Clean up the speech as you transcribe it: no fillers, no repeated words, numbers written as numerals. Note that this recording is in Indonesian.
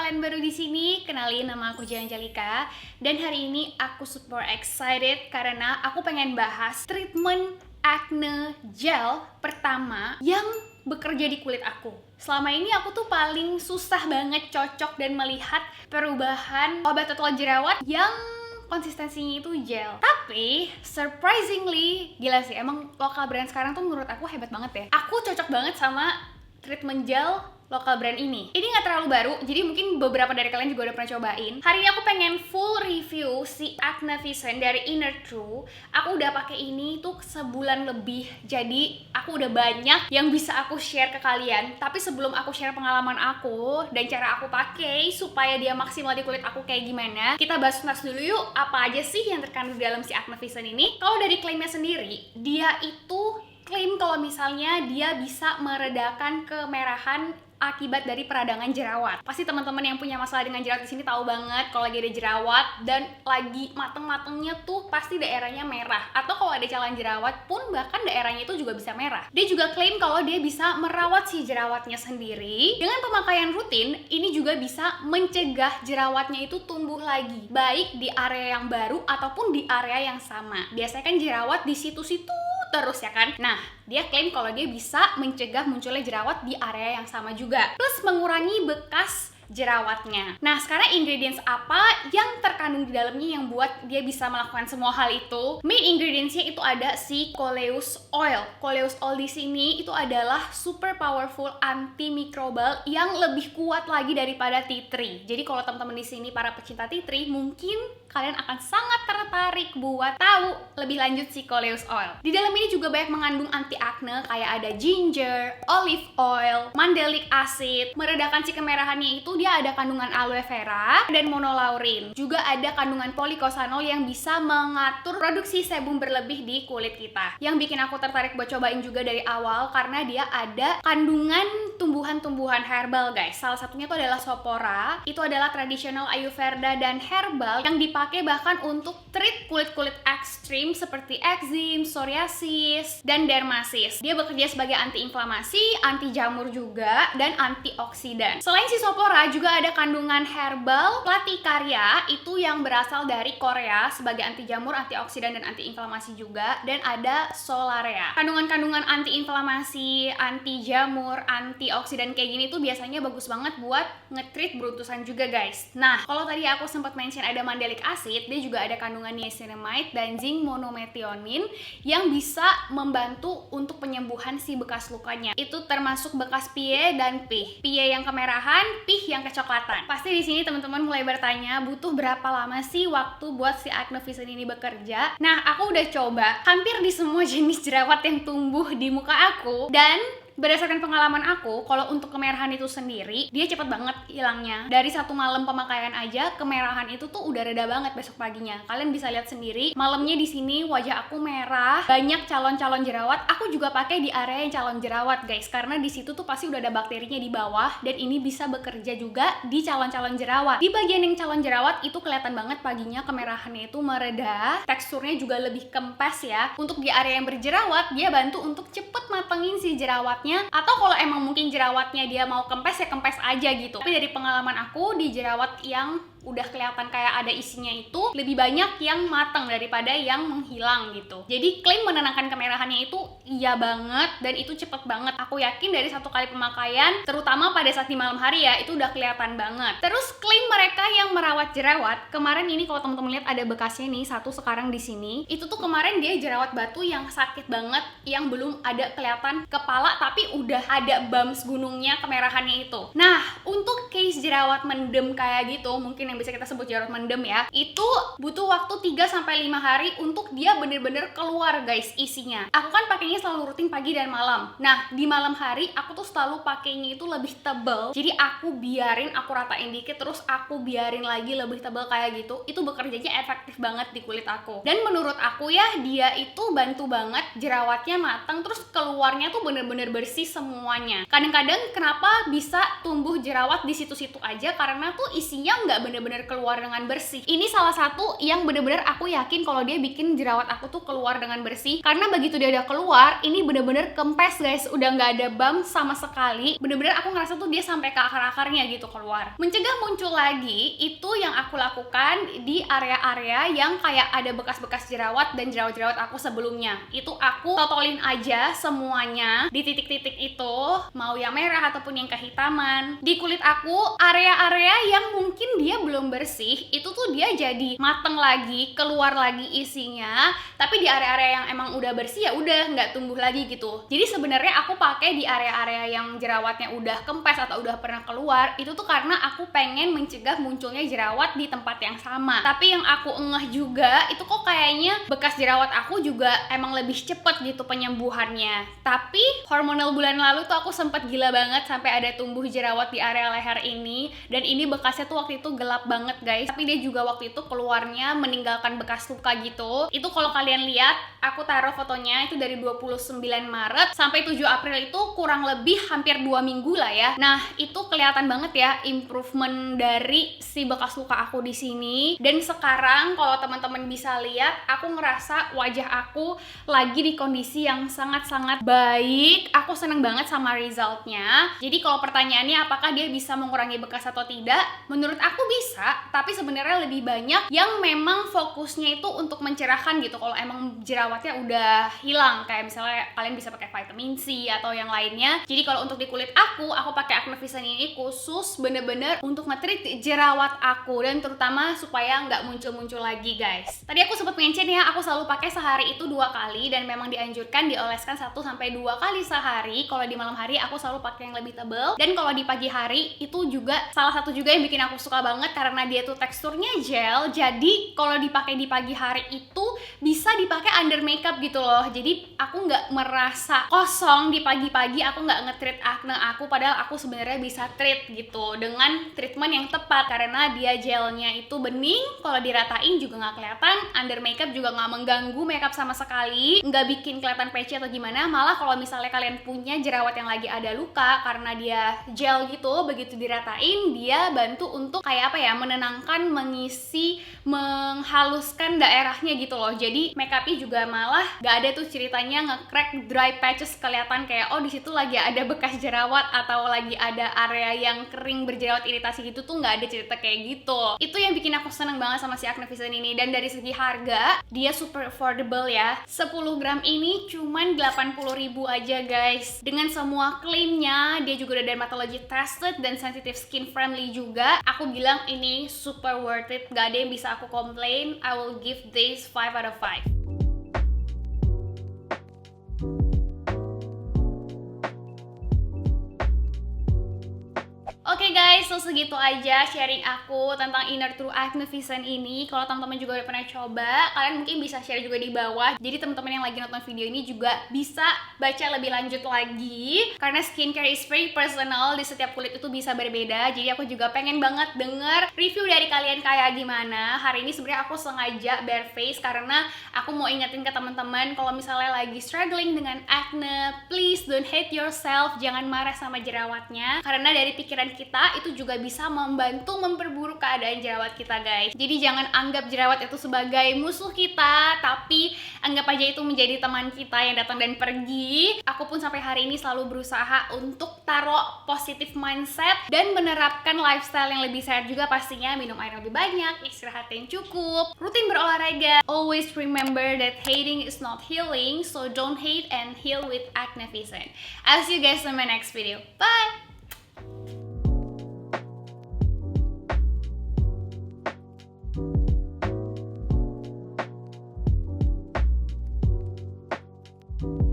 kalian baru di sini, kenalin nama aku Jihan Jalika. Dan hari ini aku super excited karena aku pengen bahas treatment acne gel pertama yang bekerja di kulit aku. Selama ini aku tuh paling susah banget cocok dan melihat perubahan obat total jerawat yang konsistensinya itu gel. Tapi surprisingly, gila sih, emang lokal brand sekarang tuh menurut aku hebat banget ya. Aku cocok banget sama treatment gel lokal brand ini. Ini nggak terlalu baru, jadi mungkin beberapa dari kalian juga udah pernah cobain. Hari ini aku pengen full review si Acne Vision dari Inner True. Aku udah pakai ini tuh sebulan lebih, jadi aku udah banyak yang bisa aku share ke kalian. Tapi sebelum aku share pengalaman aku dan cara aku pakai supaya dia maksimal di kulit aku kayak gimana, kita bahas tuntas dulu yuk, apa aja sih yang terkandung di dalam si Acne Vision ini. Kalau dari klaimnya sendiri, dia itu klaim kalau misalnya dia bisa meredakan kemerahan akibat dari peradangan jerawat. Pasti teman-teman yang punya masalah dengan jerawat di sini tahu banget kalau lagi ada jerawat dan lagi mateng-matengnya tuh pasti daerahnya merah. Atau kalau ada calon jerawat pun bahkan daerahnya itu juga bisa merah. Dia juga klaim kalau dia bisa merawat si jerawatnya sendiri. Dengan pemakaian rutin, ini juga bisa mencegah jerawatnya itu tumbuh lagi, baik di area yang baru ataupun di area yang sama. Biasanya kan jerawat di situ-situ terus ya kan. Nah, dia klaim kalau dia bisa mencegah munculnya jerawat di area yang sama juga, plus mengurangi bekas jerawatnya. Nah, sekarang ingredients apa yang terkandung di dalamnya yang buat dia bisa melakukan semua hal itu? Main ingredientsnya itu ada si Coleus Oil. Coleus Oil di sini itu adalah super powerful antimicrobial yang lebih kuat lagi daripada tea tree. Jadi kalau teman-teman di sini para pecinta tea tree, mungkin kalian akan sangat tertarik buat tahu lebih lanjut si Coleus Oil. Di dalam ini juga banyak mengandung anti acne kayak ada ginger, olive oil, mandelic acid. Meredakan si kemerahannya itu dia ada kandungan aloe vera dan monolaurin. Juga ada kandungan polikosanol yang bisa mengatur produksi sebum berlebih di kulit kita. Yang bikin aku tertarik buat cobain juga dari awal karena dia ada kandungan tumbuhan-tumbuhan herbal, guys. Salah satunya itu adalah sopora. Itu adalah tradisional ayurveda dan herbal yang dipakai bahkan untuk treat kulit-kulit ekstrim seperti ekzim, psoriasis, dan dermasis. Dia bekerja sebagai anti-inflamasi, anti jamur juga, dan antioksidan. Selain si sopora, juga ada kandungan herbal platycaria itu yang berasal dari Korea sebagai anti jamur, antioksidan, dan anti-inflamasi juga, dan ada solarea. Kandungan-kandungan anti-inflamasi, anti jamur, antioksidan kayak gini tuh biasanya bagus banget buat nge-treat beruntusan juga, guys. Nah, kalau tadi aku sempat mention ada mandelic acid, dia juga ada kandungan niacinamide dan zinc monometionin yang bisa membantu untuk penyembuhan si bekas lukanya. Itu termasuk bekas pie dan pih. Pie yang kemerahan, pih yang kecoklatan. Pasti di sini teman-teman mulai bertanya, butuh berapa lama sih waktu buat si Acne Vision ini bekerja? Nah, aku udah coba hampir di semua jenis jerawat yang tumbuh di muka aku, dan berdasarkan pengalaman aku, kalau untuk kemerahan itu sendiri, dia cepet banget hilangnya. Dari satu malam pemakaian aja, kemerahan itu tuh udah reda banget besok paginya. Kalian bisa lihat sendiri, malamnya di sini wajah aku merah, banyak calon-calon jerawat. Aku juga pakai di area yang calon jerawat, guys, karena di situ tuh pasti udah ada bakterinya di bawah, dan ini bisa bekerja juga di calon-calon jerawat. Di bagian yang calon jerawat itu kelihatan banget paginya kemerahannya itu mereda, teksturnya juga lebih kempes ya. Untuk di area yang berjerawat, dia bantu untuk cepet matengin si jerawat. Atau kalau emang mungkin jerawatnya dia mau kempes ya kempes aja gitu. Tapi dari pengalaman aku di jerawat yang udah kelihatan kayak ada isinya itu lebih banyak yang matang daripada yang menghilang gitu. Jadi klaim menenangkan kemerahannya itu iya banget dan itu cepet banget. Aku yakin dari satu kali pemakaian, terutama pada saat di malam hari ya, itu udah kelihatan banget. Terus klaim mereka yang merawat jerawat, kemarin ini kalau teman-teman lihat ada bekasnya nih satu sekarang di sini. Itu tuh kemarin dia jerawat batu yang sakit banget, yang belum ada kelihatan kepala tapi udah ada bumps gunungnya kemerahannya itu. Nah, untuk case jerawat mendem kayak gitu, mungkin yang bisa kita sebut jerawat mendem ya, itu butuh waktu 3-5 hari untuk dia bener-bener keluar, guys, isinya. Aku kan pakainya selalu rutin pagi dan malam. Nah, di malam hari aku tuh selalu pakainya itu lebih tebel. Jadi aku biarin, aku ratain dikit, terus aku biarin lagi lebih tebel kayak gitu. Itu bekerjanya efektif banget di kulit aku. Dan menurut aku ya, dia itu bantu banget jerawatnya matang, terus keluarnya tuh bener-bener bersih semuanya. Kadang-kadang kenapa bisa tumbuh jerawat di situ-situ aja, karena tuh isinya nggak bener-bener bener-bener keluar dengan bersih. Ini salah satu yang bener-bener aku yakin kalau dia bikin jerawat aku tuh keluar dengan bersih, karena begitu dia udah keluar, ini bener-bener kempes guys, udah nggak ada bump sama sekali. Bener-bener aku ngerasa tuh dia sampai ke akar-akarnya gitu keluar. Mencegah muncul lagi, itu yang aku lakukan di area-area yang kayak ada bekas-bekas jerawat dan jerawat-jerawat aku sebelumnya. Itu aku totolin aja semuanya di titik-titik itu, mau yang merah ataupun yang kehitaman. Di kulit aku, area-area yang mungkin dia belum bersih, itu tuh dia jadi mateng lagi, keluar lagi isinya. Tapi di area-area yang emang udah bersih ya udah nggak tumbuh lagi gitu. Jadi sebenarnya aku pakai di area-area yang jerawatnya udah kempes atau udah pernah keluar, itu tuh karena aku pengen mencegah munculnya jerawat di tempat yang sama. Tapi yang aku engeh juga, itu kok kayaknya bekas jerawat aku juga emang lebih cepet gitu penyembuhannya. Tapi hormonal bulan lalu tuh aku sempet gila banget sampai ada tumbuh jerawat di area leher ini, dan ini bekasnya tuh waktu itu gelap banget guys, tapi dia juga waktu itu keluarnya meninggalkan bekas luka gitu. Itu kalau kalian lihat, aku taruh fotonya itu dari 29 Maret sampai 7 April, itu kurang lebih hampir 2 minggu lah ya. Nah, itu kelihatan banget ya improvement dari si bekas luka aku di sini. Dan sekarang kalau teman-teman bisa lihat, aku ngerasa wajah aku lagi di kondisi yang sangat-sangat baik. Aku seneng banget sama resultnya. Jadi kalau pertanyaannya apakah dia bisa mengurangi bekas atau tidak, menurut aku bisa, tapi sebenarnya lebih banyak yang memang fokusnya itu untuk mencerahkan gitu. Kalau emang jerawatnya udah hilang, kayak misalnya kalian bisa pakai vitamin C atau yang lainnya. Jadi kalau untuk di kulit aku pakai Acnevision ini khusus bener-bener untuk nge-treat jerawat aku, dan terutama supaya nggak muncul-muncul lagi guys. Tadi aku sempat mention ya, aku selalu pakai sehari itu 2 kali, dan memang dianjurkan dioleskan 1-2 kali sehari. Kalau di malam hari aku selalu pakai yang lebih tebal, dan kalau di pagi hari itu juga salah satu juga yang bikin aku suka banget karena dia tuh teksturnya gel. Jadi kalau dipakai di pagi hari itu bisa dipakai under makeup gitu loh. Jadi aku nggak merasa kosong di pagi-pagi, aku nggak nge-treat acne aku, padahal aku sebenarnya bisa treat gitu dengan treatment yang tepat karena dia gelnya itu bening, kalau diratain juga nggak kelihatan, under makeup juga nggak mengganggu makeup sama sekali, nggak bikin kelihatan patchy atau gimana. Malah kalau misalnya kalian punya jerawat yang lagi ada luka, karena dia gel gitu, begitu diratain dia bantu untuk kayak apa ya, menenangkan, mengisi, menghaluskan daerahnya gitu loh. Jadi makeupnya juga malah nggak ada tuh ceritanya nge-crack dry patches, kelihatan kayak oh di situ lagi ada bekas jerawat atau lagi ada area yang kering berjerawat iritasi gitu, tuh nggak ada cerita kayak gitu. Itu yang bikin aku seneng banget sama si Acnevision ini. Dan dari segi harga dia super affordable ya, 10 gram ini cuman 80.000 aja guys. Dengan semua klaimnya, dia juga udah dermatology tested dan sensitive skin friendly juga. Aku bilang ini super worth it, gak ada yang bisa aku komplain. I will give this 5 out of 5. Oke guys, so segitu aja sharing aku tentang Inner True Acnevision ini. Kalau teman-teman juga udah pernah coba, kalian mungkin bisa share juga di bawah. Jadi teman-teman yang lagi nonton video ini juga bisa baca lebih lanjut lagi. Karena skincare is very personal, di setiap kulit itu bisa berbeda. Jadi aku juga pengen banget denger review dari kalian kayak gimana. Hari ini sebenarnya aku sengaja bare face karena aku mau ingetin ke teman-teman kalau misalnya lagi struggling dengan acne, please don't hate yourself, jangan marah sama jerawatnya. Karena dari pikiran kita itu juga bisa membantu memperburuk keadaan jerawat kita guys. Jadi jangan anggap jerawat itu sebagai musuh kita, tapi anggap aja itu menjadi teman kita yang datang dan pergi. Aku pun sampai hari ini selalu berusaha untuk taruh positive mindset dan menerapkan lifestyle yang lebih sehat juga pastinya. Minum air lebih banyak, istirahat yang cukup, rutin berolahraga. Always remember that hating is not healing, so don't hate and heal with Acnevision. I'll see you guys in my next video. Bye! you